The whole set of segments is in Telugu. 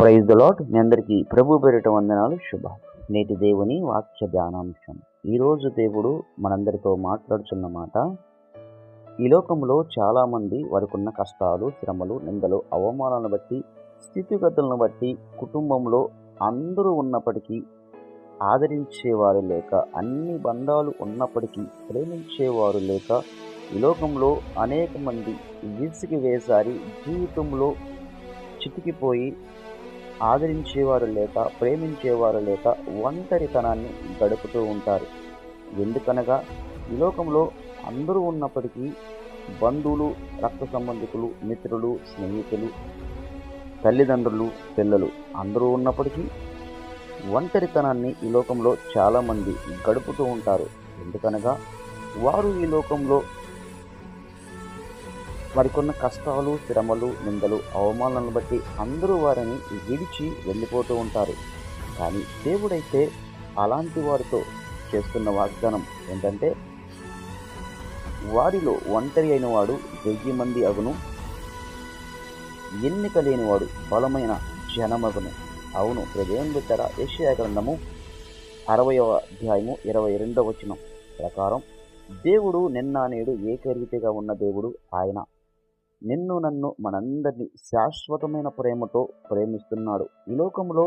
Praise the lord. మీ అందరికీ ప్రభు పేరిట వందనాలు, శుభాలు. నేటి దేవుని వాక్య ధ్యానాంశం. ఈరోజు దేవుడు మనందరితో మాట్లాడుచున్న మాట, ఈ లోకంలో చాలామంది వారికున్న కష్టాలు, శ్రమలు, నిందలు, అవమానాలను బట్టి, స్థితిగతులను బట్టి కుటుంబంలో అందరూ ఉన్నప్పటికీ ఆదరించేవారు లేక, అన్ని బంధాలు ఉన్నప్పటికీ ప్రేమించేవారు లేక, ఈ లోకంలో అనేక మంది విసిగి వేసారి జీవితంలో చితికిపోయి ఆదరించేవారు లేక, ప్రేమించేవారు లేక ఒంటరితనాన్ని గడుపుతూ ఉంటారు. ఎందుకనగా ఈ లోకంలో అందరూ ఉన్నప్పటికీ బంధువులు, రక్త సంబంధికులు, మిత్రులు, స్నేహితులు, తల్లిదండ్రులు, పిల్లలు అందరూ ఉన్నప్పటికీ ఒంటరితనాన్ని ఈ లోకంలో చాలామంది గడుపుతూ ఉంటారు. ఎందుకనగా వారు ఈ లోకంలో మరికొన్న కష్టాలు, శ్రమలు, నిందలు, అవమానాలను బట్టి అందరూ వారిని విడిచి వెళ్ళిపోతూ ఉంటారు. కానీ దేవుడైతే అలాంటి వారితో చేస్తున్న వాగ్దానం ఏంటంటే, వారిలో ఒంటరి అయిన వాడు 1000 మంది అగును, ఎన్నిక లేనివాడు బలమైన జనమగును. అవును దేవుని బిడ్డలారా, యెషయా గ్రంథము 60వ అధ్యాయము 22వ వచనం ప్రకారం, దేవుడు నిన్న నేడు ఏకరీతిగా ఉన్న దేవుడు ఆయన. నిన్ను నన్ను మనందరినీ శాశ్వతమైన ప్రేమతో ప్రేమిస్తున్నాడు. ఈ లోకంలో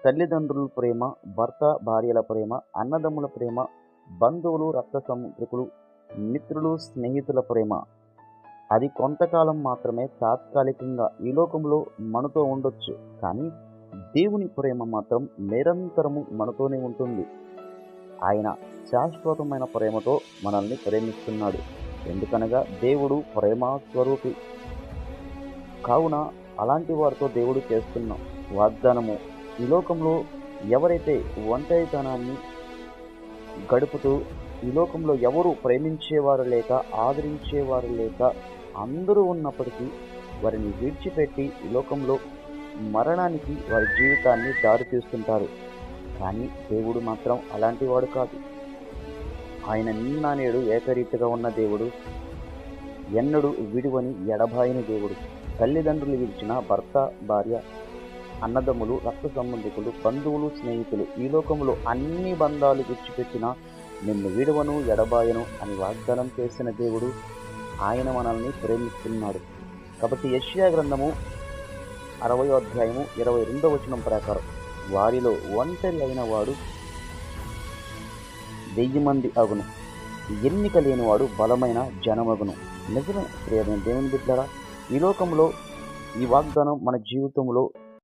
తల్లిదండ్రుల ప్రేమ, భర్త భార్యల ప్రేమ, అన్నదమ్ముల ప్రేమ, బంధువులు, రక్త సంబంధికులు, మిత్రులు, స్నేహితుల ప్రేమ అది కొంతకాలం మాత్రమే, తాత్కాలికంగా ఈ లోకంలో మనతో ఉండొచ్చు. కానీ దేవుని ప్రేమ మాత్రం నిరంతరము మనతోనే ఉంటుంది. ఆయన శాశ్వతమైన ప్రేమతో మనల్ని ప్రేమిస్తున్నాడు. ఎందుకనగా దేవుడు ప్రేమస్వరూపి. కావున అలాంటి వారితో దేవుడు చేస్తున్న వాగ్దానము, ఈ లోకంలో ఎవరైతే ఒంటరితనాన్ని గడుపుతూ ఈ లోకంలో ఎవరు ప్రేమించేవారు లేక, ఆదరించేవారు లేక అందరూ ఉన్నప్పటికీ వారిని విడిచిపెట్టి ఈ లోకంలో మరణానికి వారి జీవితాన్ని దారితీస్తుంటారు. కానీ దేవుడు మాత్రం అలాంటి వాడు కాదు. ఆయన నిన్న నేడు ఏకరీతిగా ఉన్న దేవుడు, ఎన్నడూ విడువని ఎడబాయని దేవుడు. తల్లిదండ్రులు విడిచిన భర్త, భార్య, అన్నదమ్ములు, రక్త సంబంధికులు, బంధువులు, స్నేహితులు, ఈ లోకంలో అన్ని బంధాలు విడిచిపెట్టిన నిన్ను విడువను, ఎడబాయను అని వాగ్దానం చేసిన దేవుడు ఆయన మనల్ని ప్రేమిస్తున్నాడు. కాబట్టి యెషయా గ్రంథము 60వ అధ్యాయము 22వ వచనం ప్రకారం, వారిలో ఒంటరి అయిన వాడు 1000 మంది అగును, ఎన్నిక లేనివాడు బలమైన జనమగును. నిజమే ప్రియమైన దేవుని బిడ్డలారా, ఈ లోకంలో ఈ వాగ్దానం మన జీవితంలో